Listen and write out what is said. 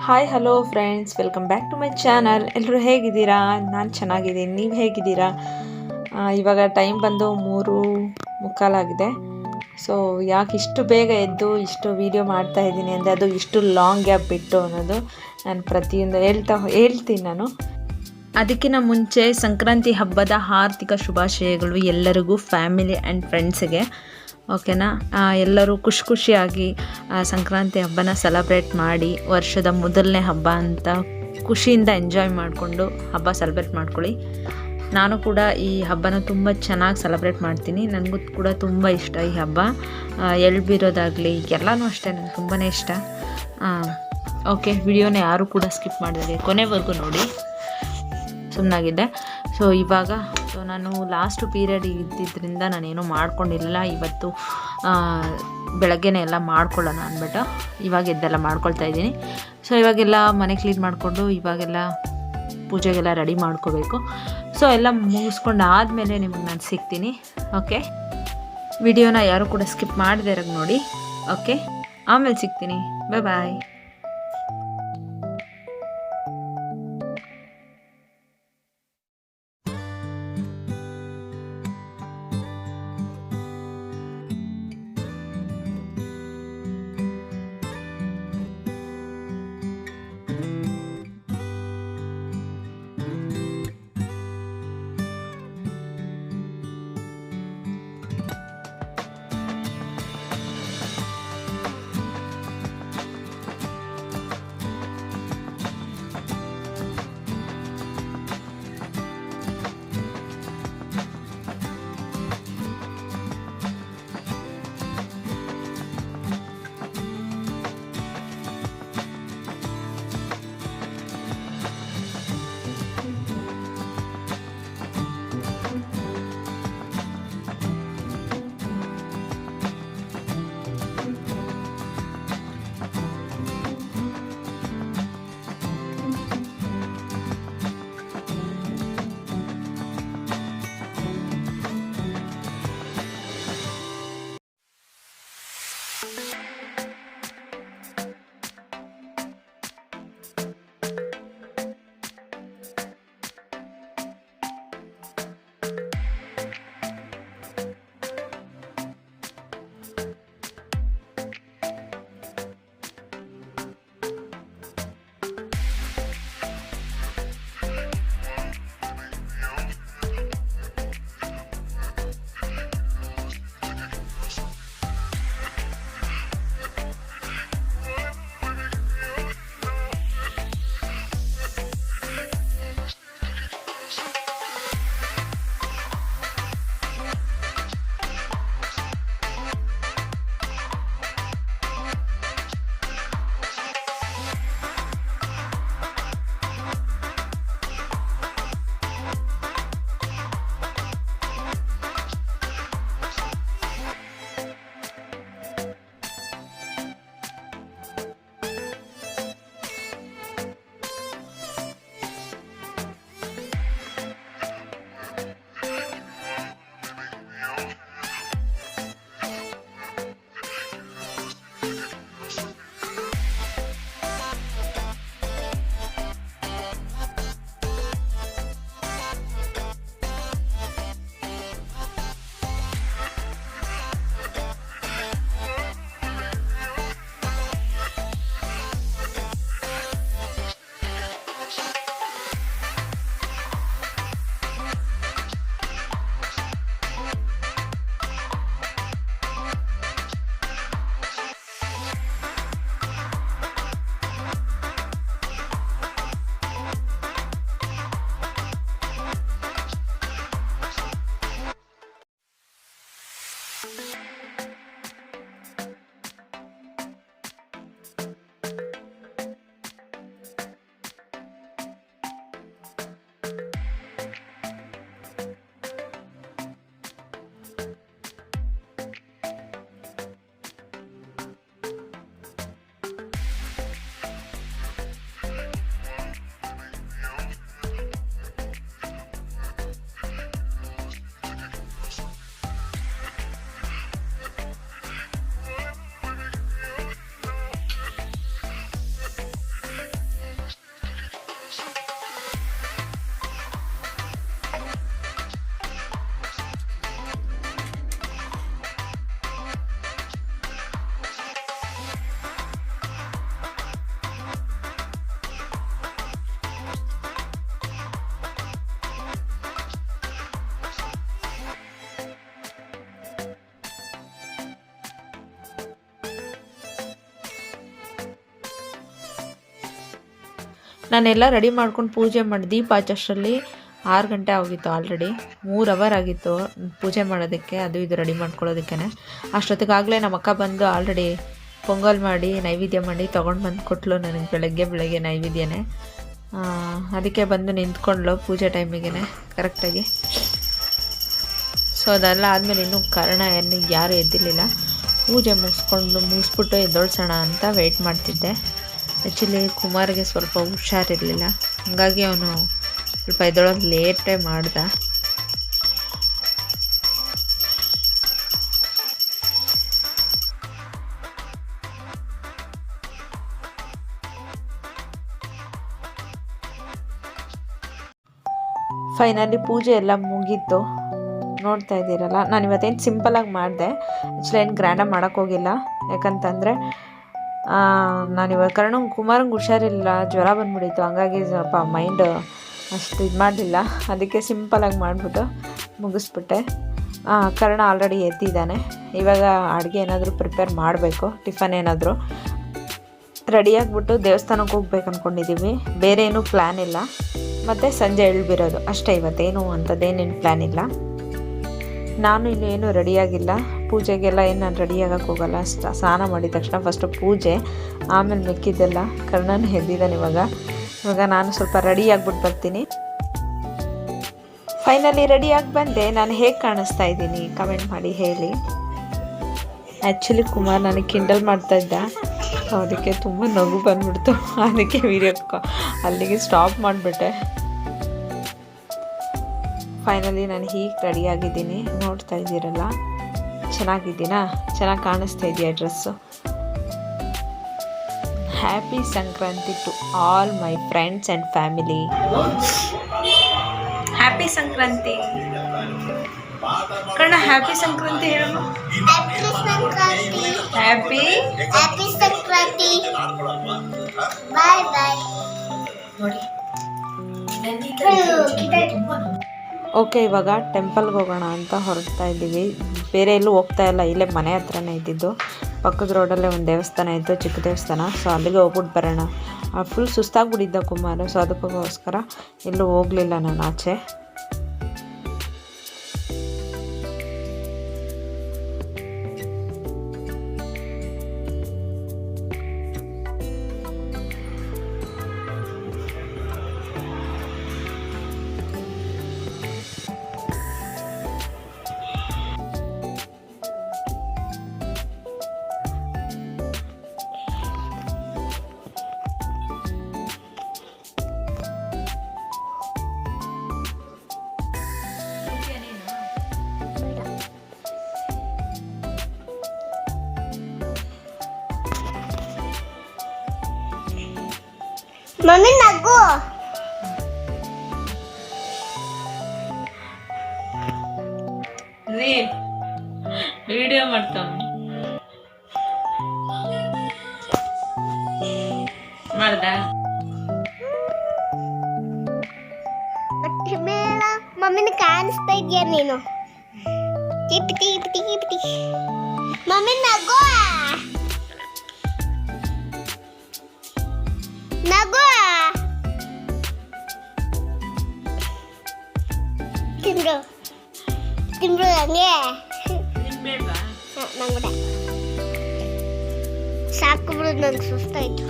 Hi hello friends, welcome back to my channel. ಎಲ್ಲರೂ ಹೇಗಿದ್ದೀರಾ? ನಾನು ಚೆನ್ನಾಗಿದ್ದೀನಿ. ನೀವು ಹೇಗಿದ್ದೀರಾ? ಇವಾಗ ಟೈಮ್ ಬಂದು 3:45 ಸೊ ಯಾಕೆ ಇಷ್ಟು ಬೇಗ ಎದ್ದು ಇಷ್ಟು ವೀಡಿಯೋ ಮಾಡ್ತಾ ಇದ್ದೀನಿ ಅಂದರೆ ಅದು ಇಷ್ಟು ಲಾಂಗ್ ಗ್ಯಾಪ್ ಬಿಟ್ಟು ಅನ್ನೋದು ನಾನು ಪ್ರತಿಯೊಂದು ಹೇಳ್ತೀನಿ ನಾನು. ಅದಕ್ಕಿಂತ ಮುಂಚೆ ಸಂಕ್ರಾಂತಿ ಹಬ್ಬದ ಆರ್ಥಿಕ ಶುಭಾಶಯಗಳು ಎಲ್ಲರಿಗೂ, ಫ್ಯಾಮಿಲಿ ಆ್ಯಂಡ್ ಫ್ರೆಂಡ್ಸಿಗೆ. ಓಕೆನಾ? ಎಲ್ಲರೂ ಖುಷಿಯಾಗಿ ಸಂಕ್ರಾಂತಿ ಹಬ್ಬನ ಸೆಲೆಬ್ರೇಟ್ ಮಾಡಿ, ವರ್ಷದ ಮೊದಲನೇ ಹಬ್ಬ ಅಂತ ಖುಷಿಯಿಂದ ಎಂಜಾಯ್ ಮಾಡಿಕೊಂಡು ಹಬ್ಬ ಸೆಲೆಬ್ರೇಟ್ ಮಾಡ್ಕೊಳ್ಳಿ. ನಾನು ಕೂಡ ಈ ಹಬ್ಬನ ತುಂಬ ಚೆನ್ನಾಗಿ ಸೆಲೆಬ್ರೇಟ್ ಮಾಡ್ತೀನಿ. ನನಗೂ ಕೂಡ ತುಂಬ ಇಷ್ಟ ಈ ಹಬ್ಬ. ಎಳ್ಬಿರೋದಾಗಲಿ ಎಲ್ಲನೂ ಅಷ್ಟೇ, ನನಗೆ ತುಂಬಾ ಇಷ್ಟ. ಓಕೆ, ವಿಡಿಯೋನ ಯಾರೂ ಕೂಡ ಸ್ಕಿಪ್ ಮಾಡಿದೆ ಕೊನೆವರೆಗೂ ನೋಡಿ. ಸುಮ್ಮನಾಗಿದ್ದೆ. ಇವಾಗ ನಾನು ಲಾಸ್ಟ್ ಪೀರಿಯಡ್ ಇದ್ದಿದ್ದರಿಂದ ನಾನೇನು ಮಾಡ್ಕೊಂಡಿರಲಿಲ್ಲ. ಇವತ್ತು ಬೆಳಗ್ಗೆನೇ ಎಲ್ಲ ಮಾಡ್ಕೊಳ್ಳೋಣ ಅಂದ್ಬಿಟ್ಟು ಇವಾಗ ಎದ್ದೆಲ್ಲ ಮಾಡ್ಕೊಳ್ತಾ ಇದ್ದೀನಿ. ಇವಾಗೆಲ್ಲ ಮನೆ ಕ್ಲೀನ್ ಮಾಡಿಕೊಂಡು ಇವಾಗೆಲ್ಲ ಪೂಜೆಗೆಲ್ಲ ರೆಡಿ ಮಾಡ್ಕೋಬೇಕು. ಎಲ್ಲ ಮುಗಿಸ್ಕೊಂಡು ಆದಮೇಲೆ ನಿಮಗೆ ನಾನು ಸಿಗ್ತೀನಿ. ಓಕೆ, ವಿಡಿಯೋನ ಯಾರು ಕೂಡ ಸ್ಕಿಪ್ ಮಾಡದೇ ಇರೋದು ನೋಡಿ. ಓಕೆ, ಆಮೇಲೆ ಸಿಗ್ತೀನಿ. ಬಾಯ್. ನಾನೆಲ್ಲ ರೆಡಿ ಮಾಡ್ಕೊಂಡು ಪೂಜೆ ಮಾಡಿ ದೀಪ ಹಚ್ಚೋಷ್ಟರಲ್ಲಿ 6 ಗಂಟೆ ಆಗಿತ್ತು. ಆಲ್ರೆಡಿ 3 ಅವರ್ ಆಗಿತ್ತು ಪೂಜೆ ಮಾಡೋದಕ್ಕೆ, ಅದು ಇದು ರೆಡಿ ಮಾಡ್ಕೊಳ್ಳೋದಕ್ಕೆ. ಅಷ್ಟೊತ್ತಿಗಾಗಲೇ ನಮ್ಮ ಅಕ್ಕ ಬಂದು ಆಲ್ರೆಡಿ ಪೊಂಗಲ್ ಮಾಡಿ ನೈವೇದ್ಯ ಮಾಡಿ ತೊಗೊಂಡು ಬಂದು ಕೊಟ್ಟಳು ನನಗೆ ಬೆಳಗ್ಗೆ ನೈವೇದ್ಯನೇ. ಅದಕ್ಕೆ ಬಂದು ನಿಂತ್ಕೊಂಡ್ಳು ಪೂಜೆ ಟೈಮಿಗೆ ಕರೆಕ್ಟಾಗಿ. ಸೊ ಅದೆಲ್ಲ ಆದಮೇಲೆ ಇನ್ನೂ ಕಾರಣ ಯಾರೂ ಎದ್ದಿರಲಿಲ್ಲ. ಪೂಜೆ ಮುಗಿಸ್ಬಿಟ್ಟು ಎದ್ದೊಳ್ಸೋಣ ಅಂತ ವೆಯ್ಟ್ ಮಾಡ್ತಿದ್ದೆ. ಆ್ಯಕ್ಚುಲಿ ಕುಮಾರ್ಗೆ ಸ್ವಲ್ಪ ಹುಷಾರಿರಲಿಲ್ಲ, ಹಾಗಾಗಿ ಅವನು ಸ್ವಲ್ಪ ಎದ್ದೊಳೋದು ಲೇಟೇ ಮಾಡ್ದ. ಫೈನಲಿ ಪೂಜೆ ಎಲ್ಲ ಮುಗೀತು. ನೋಡ್ತಾ ಇದ್ದೀರಲ್ಲ, ನಾನು ಇವತ್ತೇನು ಸಿಂಪಲಾಗಿ ಮಾಡಿದೆ. ಆ್ಯಕ್ಚುಲಿ ಏನು ಗ್ರ್ಯಾಂಡಾಗಿ ಮಾಡೋಕ್ಕೋಗಿಲ್ಲ. ಯಾಕಂತಂದರೆ ನಾನಿವಾಗ ಕುಮಾರಂಗೆ ಹುಷಾರಿಲ್ಲ, ಜ್ವರ ಬಂದುಬಿಟ್ಟಿತ್ತು. ಹಂಗಾಗಿ ಸ್ವಲ್ಪ ಮೈಂಡ್ ಅಷ್ಟು ಇದು ಮಾಡಲಿಲ್ಲ. ಅದಕ್ಕೆ ಸಿಂಪಲಾಗಿ ಮಾಡಿಬಿಟ್ಟು ಮುಗಿಸ್ಬಿಟ್ಟೆ. ಕರ್ಣ ಆಲ್ರೆಡಿ ಎದ್ದಿದ್ದಾನೆ. ಇವಾಗ ಅಡುಗೆ ಏನಾದರೂ ಪ್ರಿಪೇರ್ ಮಾಡಬೇಕು, ಟಿಫನ್ ಏನಾದರೂ ರೆಡಿಯಾಗಿಬಿಟ್ಟು ದೇವಸ್ಥಾನಕ್ಕೆ ಹೋಗ್ಬೇಕು ಅಂದ್ಕೊಂಡಿದ್ದೀವಿ. ಬೇರೆ ಏನೂ ಪ್ಲ್ಯಾನ್ ಇಲ್ಲ. ಮತ್ತು ಸಂಜೆ ಎಳ್ಬಿರೋದು ಅಷ್ಟೇ. ಇವತ್ತೇನು ಅಂಥದ್ದೇನೇನು ಪ್ಲ್ಯಾನ್ ಇಲ್ಲ. ನಾನು ಇನ್ನೇನು ರೆಡಿಯಾಗಿಲ್ಲ. ಪೂಜೆಗೆಲ್ಲ ಏನು ನಾನು ರೆಡಿಯಾಗಕ್ಕೆ ಹೋಗಲ್ಲ. ಸ್ನಾನ ಮಾಡಿದ ತಕ್ಷಣ ಫಸ್ಟು ಪೂಜೆ, ಆಮೇಲೆ ಮಿಕ್ಕಿದ್ದೆಲ್ಲ. ಕರ್ಣನ ಎದ್ದಿದ್ದಾನೆ ಇವಾಗ ನಾನು ಸ್ವಲ್ಪ ರೆಡಿಯಾಗ್ಬಿಟ್ಟು ಬರ್ತೀನಿ. ಫೈನಲಿ ರೆಡಿಯಾಗಿ ಬಂದೆ. ನಾನು ಹೇಗೆ ಕಾಣಿಸ್ತಾ ಇದ್ದೀನಿ ಕಮೆಂಟ್ ಮಾಡಿ ಹೇಳಿ. ಆ್ಯಕ್ಚುಲಿ ಕುಮಾರ್ ನನಗೆ ಕಿಂಡಲ್ ಮಾಡ್ತಾಯಿದ್ದ, ಅದಕ್ಕೆ ತುಂಬ ನಗು ಬಂದ್ಬಿಡ್ತು. ಅದಕ್ಕೆ ವೀಡಿಯೋ ಅಲ್ಲಿಗೆ ಸ್ಟಾಪ್ ಮಾಡಿಬಿಟ್ಟೆ. ಫೈನಲಿ ನಾನು ಹೀಗೆ ರೆಡಿಯಾಗಿದ್ದೀನಿ. ನೋಡ್ತಾ ಇದ್ದೀರಲ್ಲ, ಚೆನ್ನಾಗಿದ್ದೀನಾ? ಚೆನ್ನಾಗಿ ಕಾಣಿಸ್ತಾ ಇದೆಯಾ dress? Happy Sankranti to all my friends and family. Happy Sankranti ಕಣ್ಣ. ಹ್ಯಾಪಿ ಸಂಕ್ರಾಂತಿ ಹೇಳೋಣ. ಹ್ಯಾಪಿ ಸಂಕ್ರಾಂತಿ. Bye bye. ನೋಡಿ ಓಕೆ, ಇವಾಗ ಟೆಂಪಲ್ಗೆ ಹೋಗೋಣ ಅಂತ ಹೊರಡ್ತಾ ಇದ್ದೀವಿ. ಬೇರೆ ಎಲ್ಲೂ ಹೋಗ್ತಾ ಇಲ್ಲ, ಇಲ್ಲೇ ಮನೆ ಹತ್ರನೇ ಇದ್ದಿದ್ದು. ಪಕ್ಕದ ರೋಡಲ್ಲೇ ಒಂದು ದೇವಸ್ಥಾನ ಇತ್ತು, ಚಿಕ್ಕ ದೇವಸ್ಥಾನ. ಸೊ ಅಲ್ಲಿಗೆ ಹೋಗ್ಬಿಟ್ಟು ಬರೋಣ. ಫುಲ್ ಸುಸ್ತಾಗ್ಬಿಟ್ಟಿದ್ದ ಕುಮಾರ್. ಸೊ ಅದಕ್ಕೋಸ್ಕರ ಎಲ್ಲೂ ಹೋಗಲಿಲ್ಲ ನಾನು ಆಚೆ. ಮಮ್ಮಿ ನಗು. ವಿಡಿಯೋ ಮಾಡ್ತಾವ ಮಾಡ್ದ. ಮಮ್ಮಿನ ಕಾಣಿಸ್ತಾ ಇದೆಯಾ ನೀನು? ಟಿಪಿಟಿ ಟಿಪಿಟಿ ಟಿಪಿಟಿ. ಮಮ್ಮಿ ನಗು ನಗು. ತಿಂದ್ರು ತಿಂದ್ರು ಹಂಗೆ ನಂಗೆ ಸಾಕು ಬಿಡು, ನಂಗೆ ಸುಸ್ತಾಯ್ತು.